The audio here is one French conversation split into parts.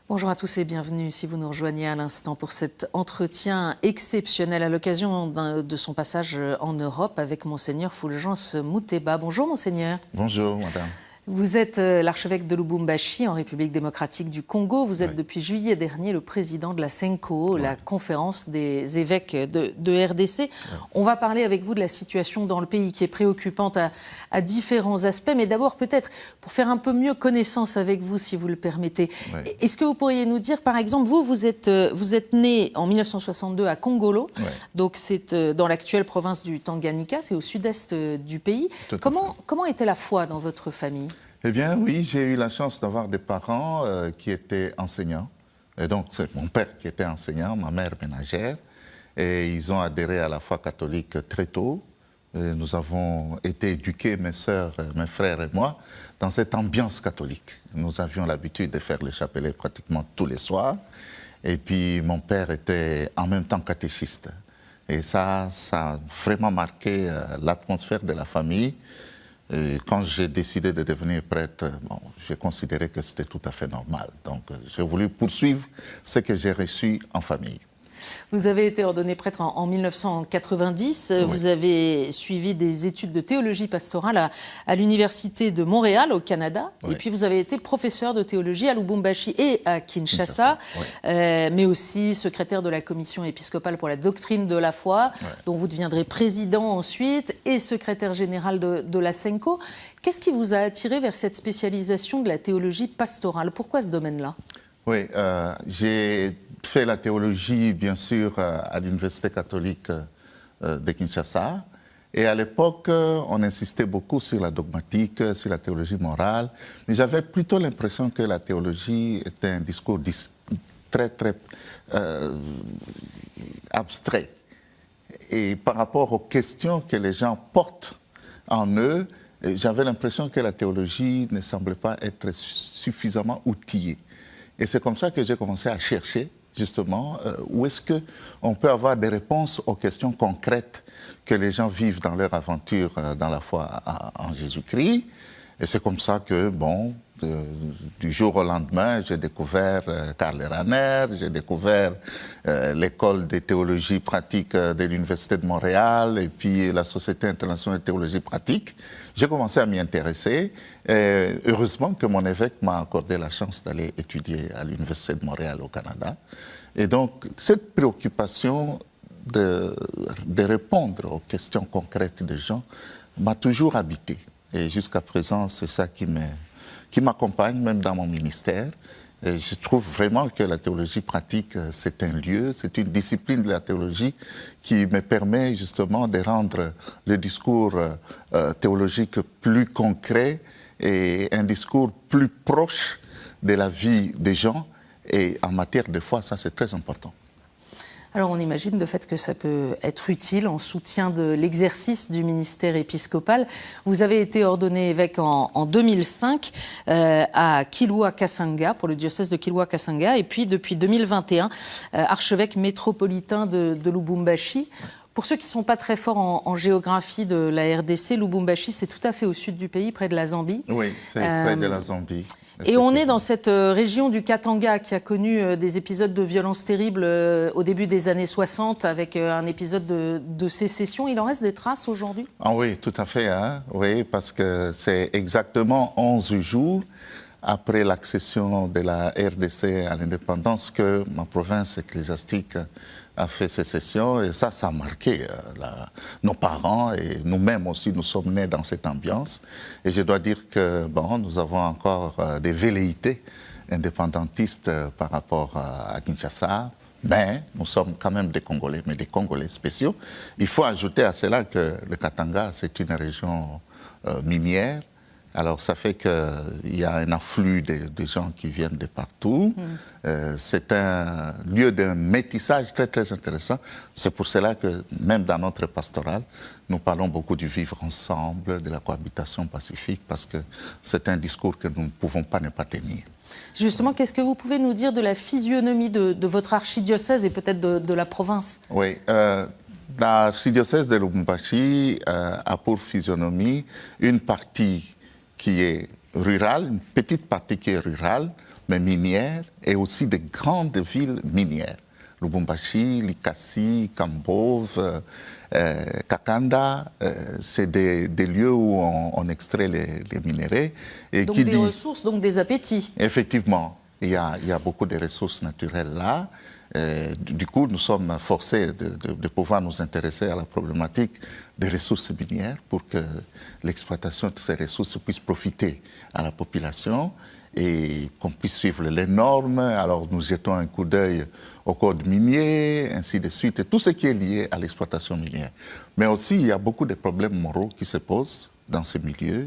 Bonjour à tous et bienvenue si vous nous rejoignez à l'instant pour cet entretien exceptionnel à l'occasion de son passage en Europe avec Monseigneur Fulgence Muteba. Bonjour Monseigneur. Bonjour Madame. Vous êtes l'archevêque de Lubumbashi en République démocratique du Congo. Vous êtes depuis juillet dernier le président de la CENCO, la conférence des évêques de RDC. On va parler avec vous de la situation dans le pays qui est préoccupante à différents aspects. Mais d'abord peut-être pour faire un peu mieux connaissance avec vous, si vous le permettez. Est-ce que vous pourriez nous dire, par exemple, vous êtes né en 1962 à Kongolo. Donc c'est dans l'actuelle province du Tanganyika, c'est au sud-est du pays. Comment était la foi dans votre famille ? Eh bien, oui, j'ai eu la chance d'avoir des parents qui étaient enseignants. Et donc, c'est mon père qui était enseignant, ma mère ménagère. Et ils ont adhéré à la foi catholique très tôt. Et nous avons été éduqués, mes sœurs, mes frères et moi, dans cette ambiance catholique. Nous avions l'habitude de faire le chapelet pratiquement tous les soirs. Et puis, mon père était en même temps catéchiste. Et ça a vraiment marqué l'atmosphère de la famille. Et quand j'ai décidé de devenir prêtre, j'ai considéré que c'était tout à fait normal. Donc, j'ai voulu poursuivre ce que j'ai reçu en famille. Vous avez été ordonné prêtre en 1990. Oui. Vous avez suivi des études de théologie pastorale à l'Université de Montréal, au Canada. Oui. Et puis, vous avez été professeur de théologie à Lubumbashi et à Kinshasa, mais aussi secrétaire de la commission épiscopale pour la doctrine de la foi, dont vous deviendrez président ensuite, et secrétaire général de la CENCO. Qu'est-ce qui vous a attiré vers cette spécialisation de la théologie pastorale? Pourquoi ce domaine-là? Oui, j'ai fait la théologie, bien sûr, à l'Université catholique de Kinshasa. Et à l'époque, on insistait beaucoup sur la dogmatique, sur la théologie morale. Mais j'avais plutôt l'impression que la théologie était un discours très, très abstrait. Et par rapport aux questions que les gens portent en eux, j'avais l'impression que la théologie ne semblait pas être suffisamment outillée. Et c'est comme ça que j'ai commencé à chercher, justement, où est-ce qu'on peut avoir des réponses aux questions concrètes que les gens vivent dans leur aventure dans la foi en Jésus-Christ. Et c'est comme ça que, du jour au lendemain, j'ai découvert Karl Rahner, j'ai découvert l'école de théologie pratique de l'Université de Montréal et puis la Société internationale de théologie pratique. J'ai commencé à m'y intéresser. Et heureusement que mon évêque m'a accordé la chance d'aller étudier à l'Université de Montréal au Canada. Et donc, cette préoccupation de répondre aux questions concrètes des gens m'a toujours habité. Et jusqu'à présent, c'est ça qui m'accompagne, même dans mon ministère. Et je trouve vraiment que la théologie pratique, c'est un lieu, c'est une discipline de la théologie qui me permet justement de rendre le discours théologique plus concret et un discours plus proche de la vie des gens. Et en matière de foi, ça c'est très important. Alors on imagine de fait que ça peut être utile en soutien de l'exercice du ministère épiscopal. Vous avez été ordonné évêque en 2005 à Kilwa-Kasanga, pour le diocèse de Kilwa-Kasanga, et puis depuis 2021, archevêque métropolitain de Lubumbashi. Pour ceux qui ne sont pas très forts en géographie de la RDC, Lubumbashi, c'est tout à fait au sud du pays, près de la Zambie. Oui, c'est près de la Zambie. Et on est dans cette région du Katanga qui a connu des épisodes de violence terribles au début des années 60 avec un épisode de sécession. Il en reste des traces aujourd'hui? Ah oui, tout à fait. Hein? Oui, parce que c'est exactement 11 jours après l'accession de la RDC à l'indépendance que ma province ecclésiastique a fait sécession. Et ça a marqué nos parents et nous-mêmes aussi, nous sommes nés dans cette ambiance. Et je dois dire que nous avons encore des velléités indépendantistes par rapport à Kinshasa. Mais nous sommes quand même des Congolais, mais des Congolais spéciaux. Il faut ajouter à cela que le Katanga, c'est une région minière. Alors, ça fait qu'il y a un afflux de gens qui viennent de partout. C'est un lieu de métissage très, très intéressant. C'est pour cela que, même dans notre pastoral, nous parlons beaucoup du vivre ensemble, de la cohabitation pacifique, parce que c'est un discours que nous ne pouvons pas ne pas tenir. Justement, qu'est-ce que vous pouvez nous dire de la physionomie de votre archidiocèse et peut-être de la province? Oui, l'archidiocèse de Lubumbashi a pour physionomie une partie qui est rurale, une petite partie qui est rurale, mais minière, et aussi des grandes villes minières. Lubumbashi, Likasi, Kambove, Kakanda, c'est des lieux où on extrait les minéraux. Et donc des ressources, donc des appétits. Effectivement, il y a beaucoup de ressources naturelles là. Du coup, nous sommes forcés de pouvoir nous intéresser à la problématique des ressources minières pour que l'exploitation de ces ressources puisse profiter à la population et qu'on puisse suivre les normes. Alors, nous jetons un coup d'œil au code minier, ainsi de suite, et tout ce qui est lié à l'exploitation minière. Mais aussi, il y a beaucoup de problèmes moraux qui se posent dans ces milieux,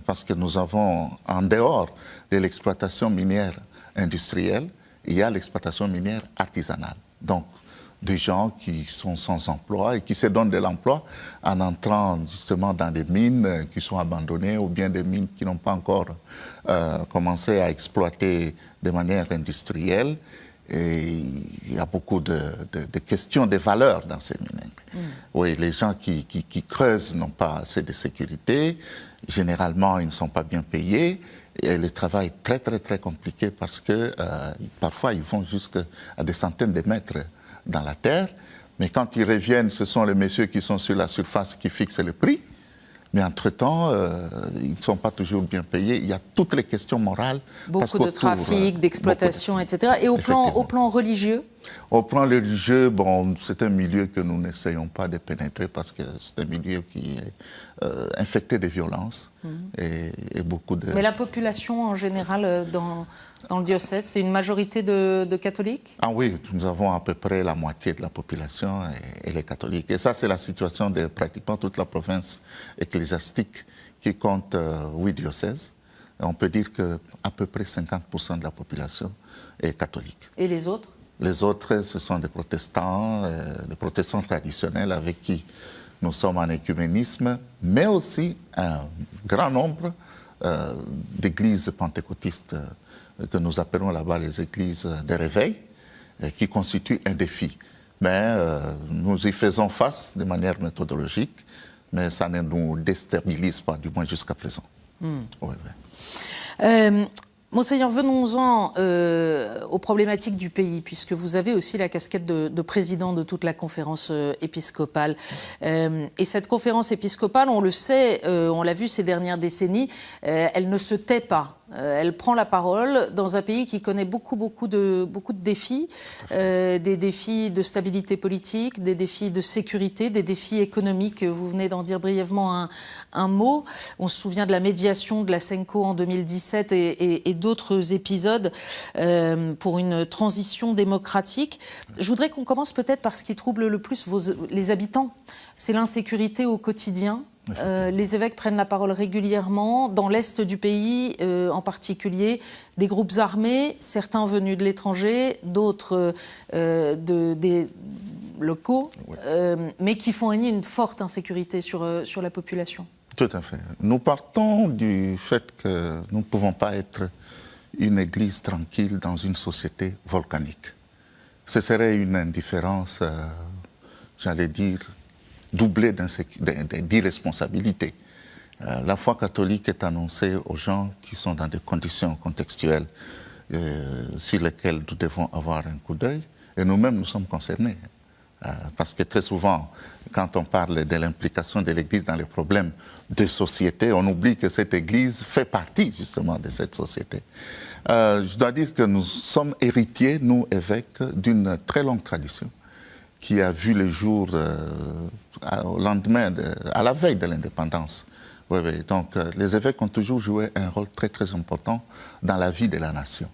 parce que nous avons, en dehors de l'exploitation minière industrielle, il y a l'exploitation minière artisanale. Donc, des gens qui sont sans emploi et qui se donnent de l'emploi en entrant justement dans des mines qui sont abandonnées ou bien des mines qui n'ont pas encore commencé à exploiter de manière industrielle. Et il y a beaucoup de questions de valeur dans ces mines. Oui, les gens qui creusent n'ont pas assez de sécurité. Généralement, ils ne sont pas bien payés. Et le travail est très, très, très compliqué parce que parfois, ils vont jusqu'à des centaines de mètres dans la terre. Mais quand ils reviennent, ce sont les messieurs qui sont sur la surface qui fixent le prix. Mais entre-temps, ils ne sont pas toujours bien payés. Il y a toutes les questions morales. Beaucoup de trafic, d'exploitation, etc. Et au plan religieux ? Au plan religieux, bon, c'est un milieu que nous n'essayons pas de pénétrer parce que c'est un milieu qui est infecté de violence et beaucoup de... Mais la population en général dans le diocèse, c'est une majorité de catholiques ? Ah oui, nous avons à peu près la moitié de la population et les catholiques. Et ça, c'est la situation de pratiquement toute la province ecclésiastique qui compte 8 diocèses. Et on peut dire qu'à peu près 50% de la population est catholique. Et les autres ? Les autres, ce sont des protestants traditionnels avec qui nous sommes en écuménisme, mais aussi un grand nombre d'églises pentecôtistes que nous appelons là-bas les églises de réveil, qui constituent un défi. Mais nous y faisons face de manière méthodologique, mais ça ne nous déstabilise pas, du moins jusqu'à présent. Oui. Monseigneur, venons-en aux problématiques du pays, puisque vous avez aussi la casquette de président de toute la conférence épiscopale. Et cette conférence épiscopale, on le sait, on l'a vu ces dernières décennies, elle ne se tait pas. Elle prend la parole dans un pays qui connaît beaucoup de défis, des défis de stabilité politique, des défis de sécurité, des défis économiques. Vous venez d'en dire brièvement un mot. On se souvient de la médiation de la Senko en 2017 et d'autres épisodes pour une transition démocratique. Je voudrais qu'on commence peut-être par ce qui trouble le plus les habitants. C'est l'insécurité au quotidien. Les évêques prennent la parole régulièrement. Dans l'est du pays, en particulier, des groupes armés, certains venus de l'étranger, d'autres des locaux, mais qui font régner une forte insécurité sur la population. Tout à fait. Nous partons du fait que nous ne pouvons pas être une église tranquille dans une société volcanique. Ce serait une indifférence, j'allais dire, doublée d'irresponsabilité. La foi catholique est annoncée aux gens qui sont dans des conditions contextuelles sur lesquelles nous devons avoir un coup d'œil. Et nous-mêmes, nous sommes concernés. Parce que très souvent, quand on parle de l'implication de l'Église dans les problèmes de société, on oublie que cette Église fait partie justement de cette société. Je dois dire que nous sommes héritiers, nous évêques, d'une très longue tradition qui a vu le jour au lendemain, à la veille de l'indépendance. Oui. Donc, les évêques ont toujours joué un rôle très, très important dans la vie de la nation.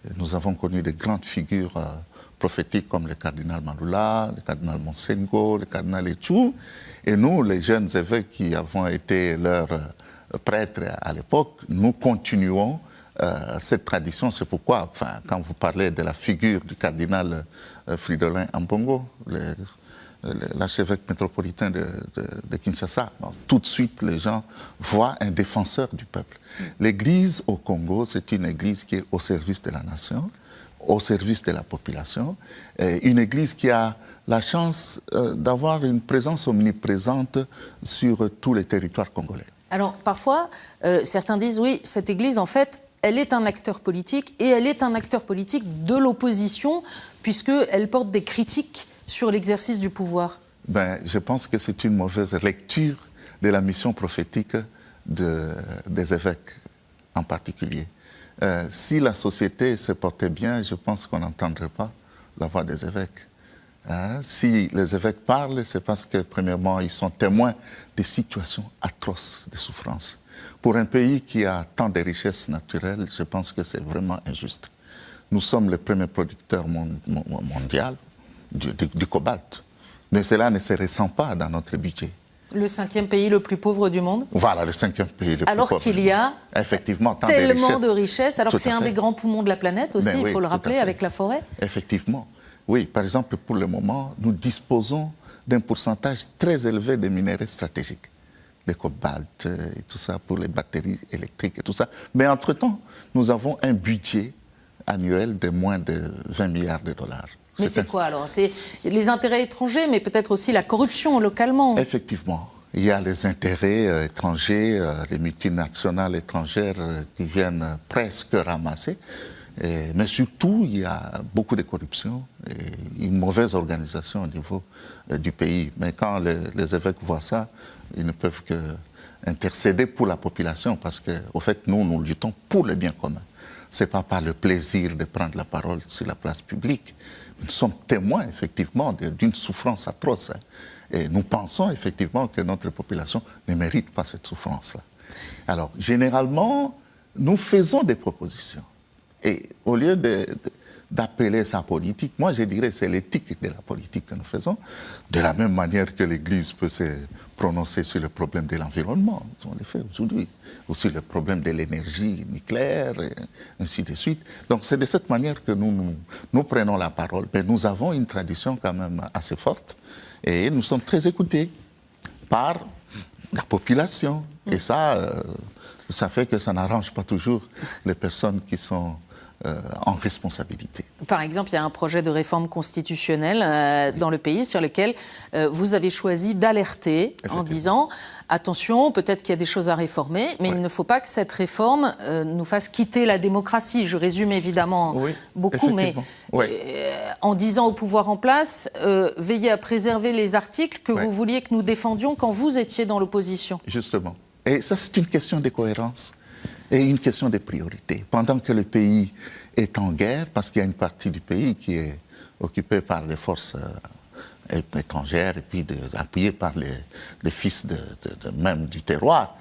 Et nous avons connu de grandes figures prophétiques comme le cardinal Malula, le cardinal Monsengo, le cardinal Etchou. Et nous, les jeunes évêques qui avons été leurs prêtres à l'époque, nous continuons cette tradition. C'est pourquoi, quand vous parlez de la figure du cardinal Fridolin Ambongo, l'archevêque métropolitain de Kinshasa, tout de suite les gens voient un défenseur du peuple. L'Église au Congo, c'est une Église qui est au service de la nation, au service de la population, et une Église qui a la chance d'avoir une présence omniprésente sur tous les territoires congolais. Alors parfois, certains disent oui, cette Église, en fait, elle est un acteur politique et elle est un acteur politique de l'opposition puisqu'elle porte des critiques sur l'exercice du pouvoir. Je pense que c'est une mauvaise lecture de la mission prophétique des évêques en particulier. Si la société se portait bien, je pense qu'on n'entendrait pas la voix des évêques. Si les évêques parlent, c'est parce que, premièrement, ils sont témoins des situations atroces de souffrance. Pour un pays qui a tant de richesses naturelles, je pense que c'est vraiment injuste. Nous sommes le premier producteur mondial du cobalt, mais cela ne se ressent pas dans notre budget. Le 5e pays le plus pauvre du monde. Voilà, le 5e pays le plus pauvre. Alors qu'il y a effectivement tellement de richesses, alors que c'est un des grands poumons de la planète aussi, il faut le rappeler, avec la forêt. Effectivement. Oui, par exemple, pour le moment, nous disposons d'un pourcentage très élevé de minéraux stratégiques. Le cobalt et tout ça, pour les batteries électriques et tout ça. Mais entre-temps, nous avons un budget annuel de moins de 20 milliards de dollars. Mais c'est quoi alors? C'est les intérêts étrangers, mais peut-être aussi la corruption localement. Effectivement. Il y a les intérêts étrangers, les multinationales étrangères qui viennent presque ramasser. Mais surtout, il y a beaucoup de corruption et une mauvaise organisation au niveau du pays. Mais quand les évêques voient ça, ils ne peuvent qu'intercéder pour la population parce qu'au fait, nous luttons pour le bien commun. Ce n'est pas par le plaisir de prendre la parole sur la place publique. Nous sommes témoins, effectivement, d'une souffrance atroce. Et nous pensons, effectivement, que notre population ne mérite pas cette souffrance-là. Alors, généralement, nous faisons des propositions. Et au lieu d'appeler ça politique, moi je dirais que c'est l'éthique de la politique que nous faisons, de la même manière que l'Église peut se prononcer sur le problème de l'environnement, on le fait aujourd'hui, ou sur le problème de l'énergie nucléaire, et ainsi de suite. Donc c'est de cette manière que nous prenons la parole. Mais nous avons une tradition quand même assez forte, et nous sommes très écoutés par la population. Et ça fait que ça n'arrange pas toujours les personnes qui sont en responsabilité. Par exemple, il y a un projet de réforme constitutionnelle dans le pays sur lequel vous avez choisi d'alerter en disant « Attention, peut-être qu'il y a des choses à réformer, mais il ne faut pas que cette réforme nous fasse quitter la démocratie. » Je résume évidemment beaucoup, mais en disant au pouvoir en place « Veillez à préserver les articles que vous vouliez que nous défendions quand vous étiez dans l'opposition. » Justement. Et ça, c'est une question de cohérence. Et une question de priorité. Pendant que le pays est en guerre, parce qu'il y a une partie du pays qui est occupée par les forces étrangères et puis appuyée par les fils même du terroir,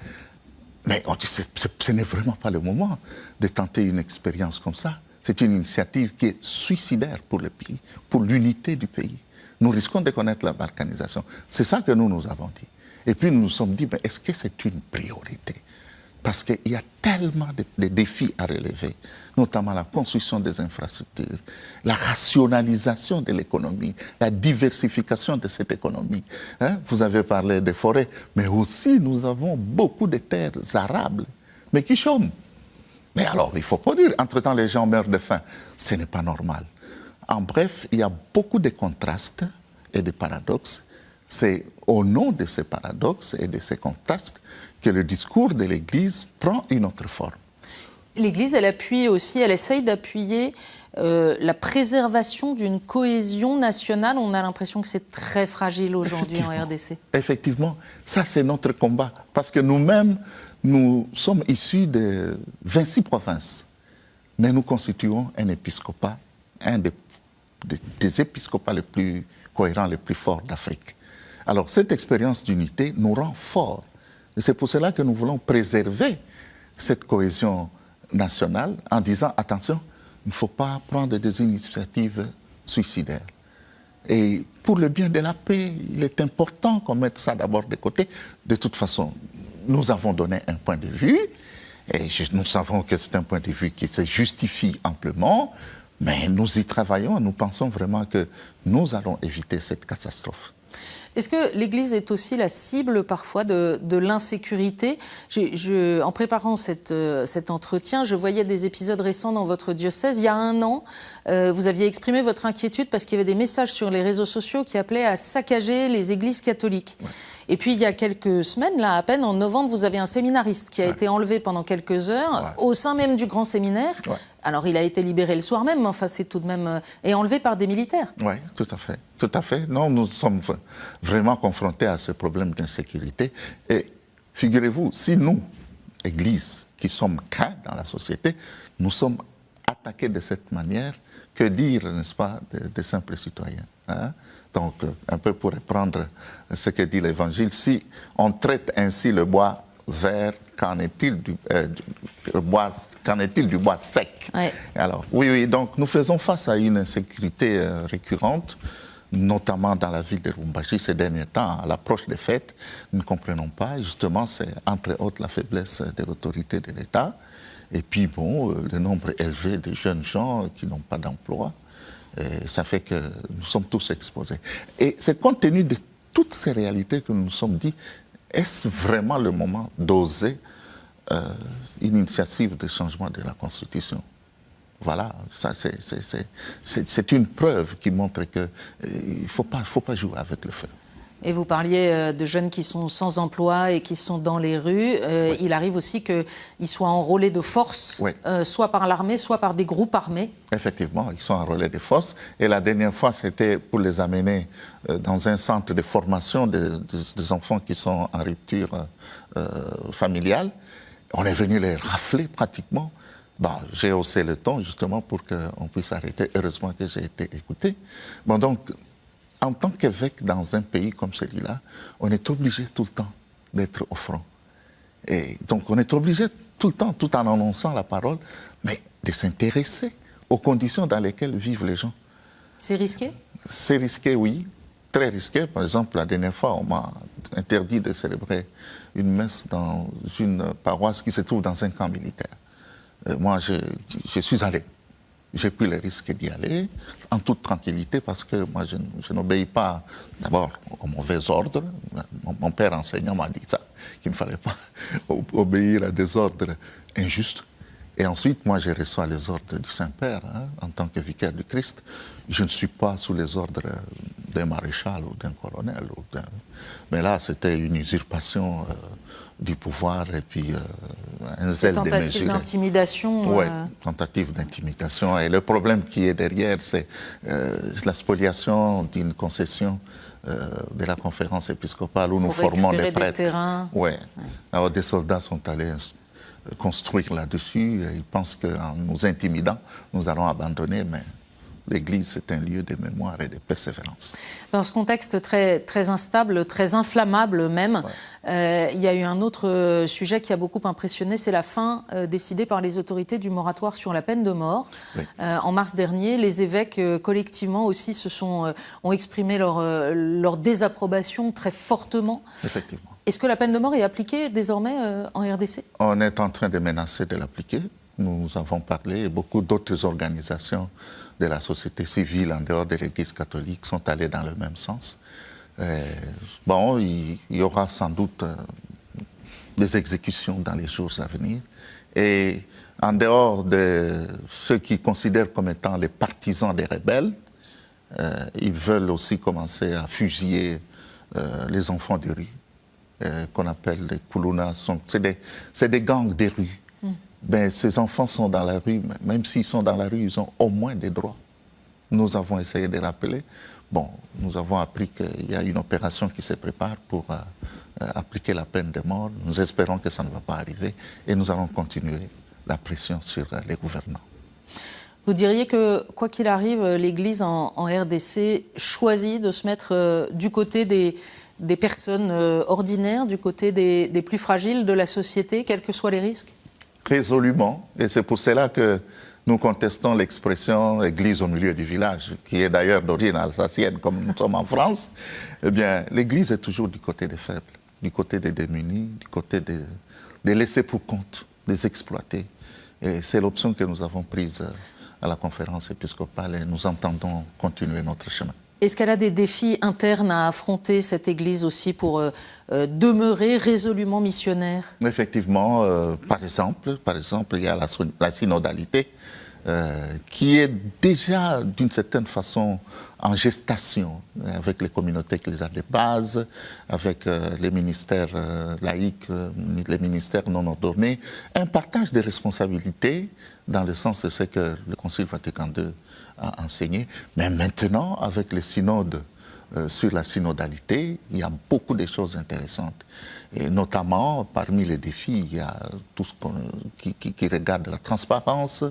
mais on dit ce n'est vraiment pas le moment de tenter une expérience comme ça. C'est une initiative qui est suicidaire pour le pays, pour l'unité du pays. Nous risquons de connaître la balkanisation. C'est ça que nous avons dit. Et puis nous nous sommes dit, mais est-ce que c'est une priorité ? Parce qu'il y a tellement de défis à relever, notamment la construction des infrastructures, la rationalisation de l'économie, la diversification de cette économie. Vous avez parlé des forêts, mais aussi nous avons beaucoup de terres arables, mais qui chôment. Mais alors, il ne faut pas dire, entre-temps les gens meurent de faim. Ce n'est pas normal. En bref, il y a beaucoup de contrastes et de paradoxes. C'est au nom de ces paradoxes et de ces contrastes que le discours de l'Église prend une autre forme. L'Église, elle appuie aussi, elle essaye d'appuyer la préservation d'une cohésion nationale. On a l'impression que c'est très fragile aujourd'hui en RDC. Effectivement, ça c'est notre combat. Parce que nous-mêmes, nous sommes issus de 26 provinces. Mais nous constituons un épiscopat, un des épiscopats les plus cohérents, les plus forts d'Afrique. Alors cette expérience d'unité nous rend forts. Et c'est pour cela que nous voulons préserver cette cohésion nationale en disant, attention, il ne faut pas prendre des initiatives suicidaires. Et pour le bien de la paix, il est important qu'on mette ça d'abord de côté. De toute façon, nous avons donné un point de vue, et nous savons que c'est un point de vue qui se justifie amplement, mais nous y travaillons, nous pensons vraiment que nous allons éviter cette catastrophe. Est-ce que l'Église est aussi la cible parfois de l'insécurité? En préparant cet entretien, je voyais des épisodes récents dans votre diocèse. Il y a un an, vous aviez exprimé votre inquiétude parce qu'il y avait des messages sur les réseaux sociaux qui appelaient à saccager les églises catholiques. Ouais. Et puis, il y a quelques semaines, là, à peine, en novembre, vous avez un séminariste qui a été enlevé pendant quelques heures au sein même du grand séminaire. Ouais. Alors, il a été libéré le soir même, mais enfin, c'est tout de même... et enlevé par des militaires. Oui, tout à fait. Tout à fait. Non, nous sommes vraiment confrontés à ce problème d'insécurité. Et figurez-vous, si nous, Église, qui sommes craints dans la société, nous sommes attaqués de cette manière, que dire, n'est-ce pas, des simples citoyens, hein? Donc, un peu pour reprendre ce que dit l'Évangile, si on traite ainsi le bois vert, qu'en est-il du bois sec? Ouais. Alors, oui, donc nous faisons face à une insécurité récurrente, notamment dans la ville de Lubumbashi ces derniers temps. À l'approche des fêtes, nous ne comprenons pas. Justement, c'est entre autres la faiblesse de l'autorité de l'État. Et puis, bon, le nombre élevé de jeunes gens qui n'ont pas d'emploi. Et ça fait que nous sommes tous exposés. Et c'est compte tenu de toutes ces réalités que nous nous sommes dit, est-ce vraiment le moment d'oser une initiative de changement de la Constitution? Voilà, ça c'est une preuve qui montre qu'il ne faut pas jouer avec le feu. Et vous parliez de jeunes qui sont sans emploi et qui sont dans les rues. Oui. Il arrive aussi qu'ils soient enrôlés de force, oui. Soit par l'armée, soit par des groupes armés. Effectivement, ils sont enrôlés de force. Et la dernière fois, c'était pour les amener dans un centre de formation des enfants qui sont en rupture familiale. On est venu les rafler pratiquement. Bon, j'ai haussé le ton justement pour qu'on puisse arrêter. Heureusement que j'ai été écouté. Bon, donc, en tant qu'évêque dans un pays comme celui-là, on est obligé tout le temps d'être au front. Et donc on est obligé tout le temps, tout en annonçant la parole, mais de s'intéresser aux conditions dans lesquelles vivent les gens. C'est risqué? C'est risqué, oui. Très risqué. Par exemple, la dernière fois, on m'a interdit de célébrer une messe dans une paroisse qui se trouve dans un camp militaire. Moi, je suis allé. J'ai pris le risque d'y aller en toute tranquillité parce que moi, je n'obéis pas d'abord aux mauvais ordres. Mon père enseignant m'a dit ça, qu'il ne fallait pas obéir à des ordres injustes. Et ensuite, moi, je reçois les ordres du Saint-Père en tant que vicaire du Christ. Je ne suis pas sous les ordres d'un maréchal ou d'un colonel. Mais là, c'était une usurpation du pouvoir et puis un zèle des mesures. Tentative d'intimidation. Oui, tentative d'intimidation. Et le problème qui est derrière, c'est la spoliation d'une concession de la conférence épiscopale où nous formons des prêtres. Oui. Alors des soldats sont allés construire là-dessus. Ils pensent qu'en nous intimidant, nous allons abandonner, mais l'Église, c'est un lieu de mémoire et de persévérance. Dans ce contexte très, très instable, très inflammable même, il y a eu un autre sujet qui a beaucoup impressionné, c'est la fin décidée par les autorités du moratoire sur la peine de mort. Oui. En mars dernier, les évêques collectivement aussi ont exprimé leur désapprobation très fortement. Effectivement. Est-ce que la peine de mort est appliquée désormais en RDC? On est en train de menacer de l'appliquer. Nous avons parlé et beaucoup d'autres organisations de la société civile en dehors de l'Église catholique sont allées dans le même sens. Bon, il y aura sans doute des exécutions dans les jours à venir. Et en dehors de ceux qui considèrent comme étant les partisans des rebelles, ils veulent aussi commencer à fusiller les enfants de rue, qu'on appelle les Kuluna. C'est des gangs des rues. Ben, ces enfants sont dans la rue, même s'ils sont dans la rue, ils ont au moins des droits. Nous avons essayé de rappeler. Bon, nous avons appris qu'il y a une opération qui se prépare pour appliquer la peine de mort. Nous espérons que ça ne va pas arriver et nous allons continuer la pression sur les gouvernants. Vous diriez que, quoi qu'il arrive, l'Église en RDC choisit de se mettre du côté des personnes ordinaires, du côté des plus fragiles de la société, quels que soient les risques? Résolument, et c'est pour cela que nous contestons l'expression « église au milieu du village », qui est d'ailleurs d'origine alsacienne, comme nous sommes en France. Eh bien, l'église est toujours du côté des faibles, du côté des démunis, du côté des laissés pour compte, des exploités. Et c'est l'option que nous avons prise à la conférence épiscopale et nous entendons continuer notre chemin. Est-ce qu'elle a des défis internes à affronter, cette Église aussi, pour demeurer résolument missionnaire? Effectivement, par exemple, il y a la synodalité qui est déjà d'une certaine façon en gestation avec les communautés ecclésiales de base, avec les ministères laïcs, les ministères non ordonnés, un partage des responsabilités dans le sens de ce que le Concile Vatican II a enseigné. Mais maintenant, avec les synodes sur la synodalité, il y a beaucoup de choses intéressantes. Et notamment, parmi les défis, il y a tout ce qui regarde la transparence,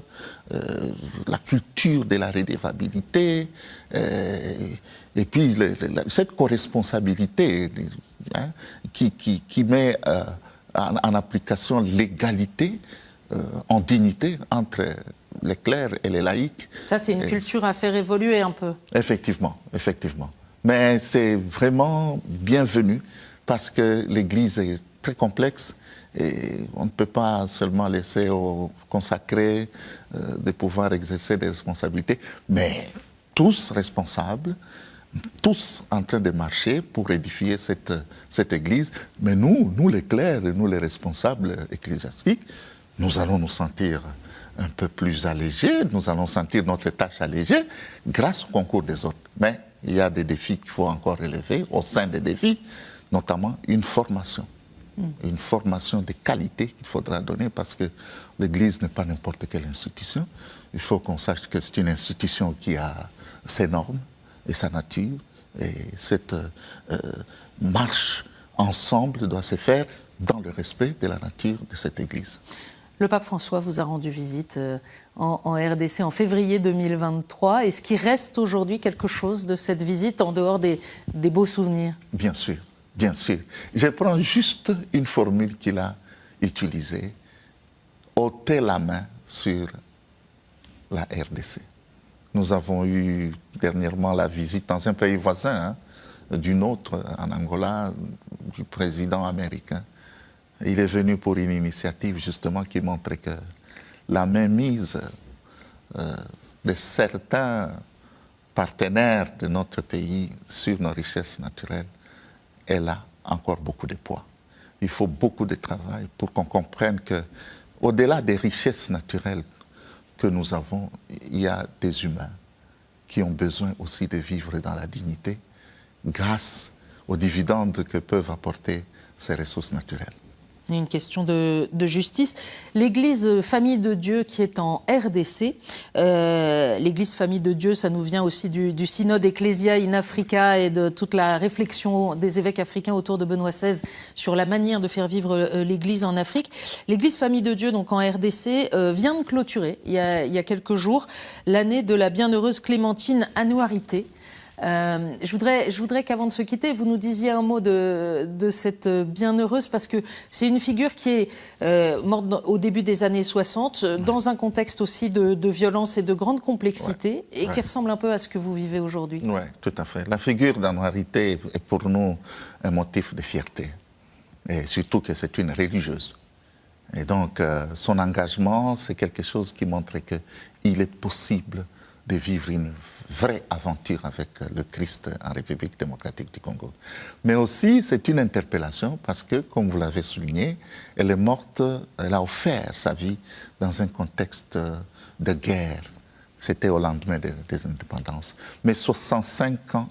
la culture de la redevabilité, et puis cette corresponsabilité qui met en application l'égalité en dignité entre les clercs et les laïcs. Ça, c'est une culture à faire évoluer un peu. Effectivement, effectivement. Mais c'est vraiment bienvenu parce que l'Église est très complexe et on ne peut pas seulement laisser aux consacrés de pouvoir exercer des responsabilités, mais tous responsables, tous en train de marcher pour édifier cette Église. Mais nous les clercs et nous les responsables ecclésiastiques, nous allons nous sentir un peu plus allégés, nous allons sentir notre tâche allégée grâce au concours des autres. Mais il y a des défis qu'il faut encore relever, au sein des défis, notamment une formation de qualité qu'il faudra donner parce que l'Église n'est pas n'importe quelle institution. Il faut qu'on sache que c'est une institution qui a ses normes et sa nature et cette marche ensemble doit se faire dans le respect de la nature de cette Église. Le pape François vous a rendu visite en RDC en février 2023. Est-ce qu'il reste aujourd'hui quelque chose de cette visite en dehors des beaux souvenirs? Bien sûr, bien sûr. Je prends juste une formule qu'il a utilisée, ôter la main sur la RDC. Nous avons eu dernièrement la visite dans un pays voisin, du nôtre, en Angola, du président américain. Il est venu pour une initiative justement qui montre que la mainmise de certains partenaires de notre pays sur nos richesses naturelles, elle a encore beaucoup de poids. Il faut beaucoup de travail pour qu'on comprenne qu'au-delà des richesses naturelles que nous avons, il y a des humains qui ont besoin aussi de vivre dans la dignité grâce aux dividendes que peuvent apporter ces ressources naturelles. Une question de justice. L'Église Famille de Dieu qui est en RDC, l'Église Famille de Dieu, ça nous vient aussi du synode Ecclesia in Africa et de toute la réflexion des évêques africains autour de Benoît XVI sur la manière de faire vivre l'Église en Afrique. L'Église Famille de Dieu, donc en RDC, vient de clôturer, il y a quelques jours, l'année de la bienheureuse Clémentine Anouarité. Je voudrais qu'avant de se quitter, vous nous disiez un mot de cette bienheureuse, parce que c'est une figure qui est morte au début des années 60, dans un contexte aussi de violence et de grande complexité, et qui ressemble un peu à ce que vous vivez aujourd'hui. Oui, tout à fait. La figure d'Anouarité est pour nous un motif de fierté, et surtout que c'est une religieuse. Et donc, son engagement, c'est quelque chose qui montre qu'il est possible de vivre une vraie aventure avec le Christ en République démocratique du Congo. Mais aussi, c'est une interpellation parce que, comme vous l'avez souligné, elle est morte, elle a offert sa vie dans un contexte de guerre. C'était au lendemain des indépendances. Mais 60 ans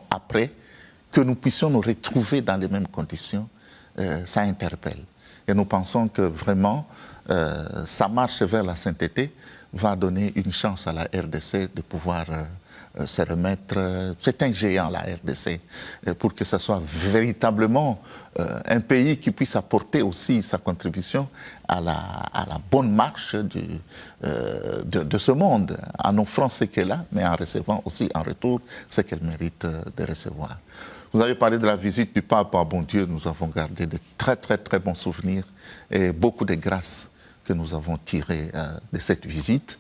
après, que nous puissions nous retrouver dans les mêmes conditions, ça interpelle. Et nous pensons que vraiment, sa marche vers la sainteté va donner une chance à la RDC de pouvoir se remettre. C'est un géant, la RDC, pour que ce soit véritablement un pays qui puisse apporter aussi sa contribution à la bonne marche de ce monde, en offrant ce qu'elle a, mais en recevant aussi en retour ce qu'elle mérite de recevoir. Vous avez parlé de la visite du pape à Bon Dieu. Nous avons gardé de très, très, très bons souvenirs et beaucoup de grâces que nous avons tirées de cette visite.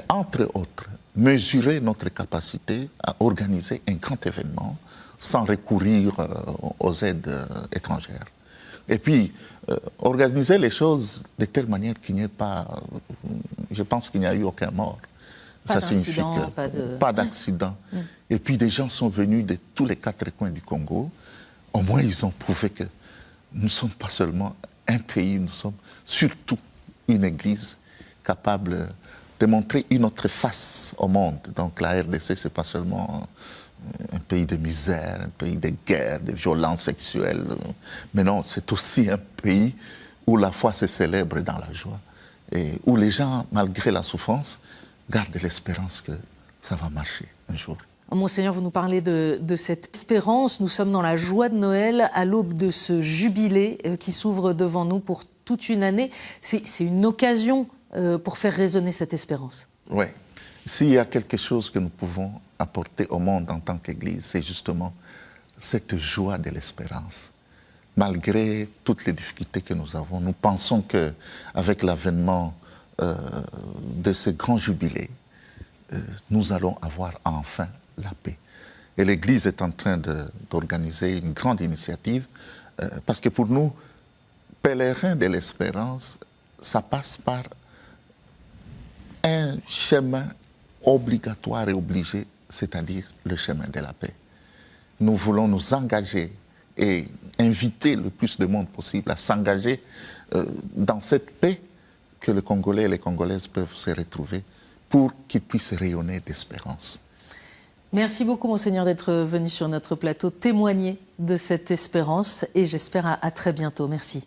Entre autres, mesurer notre capacité à organiser un grand événement sans recourir aux aides étrangères. Et puis, organiser les choses de telle manière qu'il n'y ait pas... Je pense qu'il n'y a eu aucun mort. Pas Ça signifie d'incident, que pas d'accident. Et puis des gens sont venus de tous les 4 coins du Congo. Au moins, ils ont prouvé que nous ne sommes pas seulement un pays, nous sommes surtout une église capable de montrer une autre face au monde. Donc la RDC, ce n'est pas seulement un pays de misère, un pays de guerre, de violence sexuelle. Mais non, c'est aussi un pays où la foi se célèbre dans la joie et où les gens, malgré la souffrance, gardent l'espérance que ça va marcher un jour. Monseigneur, vous nous parlez de cette espérance. Nous sommes dans la joie de Noël, à l'aube de ce jubilé qui s'ouvre devant nous pour toute une année. C'est une occasion pour faire résonner cette espérance. Oui. S'il y a quelque chose que nous pouvons apporter au monde en tant qu'Église, c'est justement cette joie de l'espérance. Malgré toutes les difficultés que nous avons, nous pensons qu'avec l'avènement de ce grand jubilé, nous allons avoir enfin la paix. Et l'Église est en train d'organiser une grande initiative parce que pour nous, pèlerins de l'espérance, ça passe par un chemin obligatoire et obligé, c'est-à-dire le chemin de la paix. Nous voulons nous engager et inviter le plus de monde possible à s'engager dans cette paix que les Congolais et les Congolaises peuvent se retrouver pour qu'ils puissent rayonner d'espérance. Merci beaucoup, Monseigneur, d'être venu sur notre plateau témoigner de cette espérance et j'espère à très bientôt. Merci.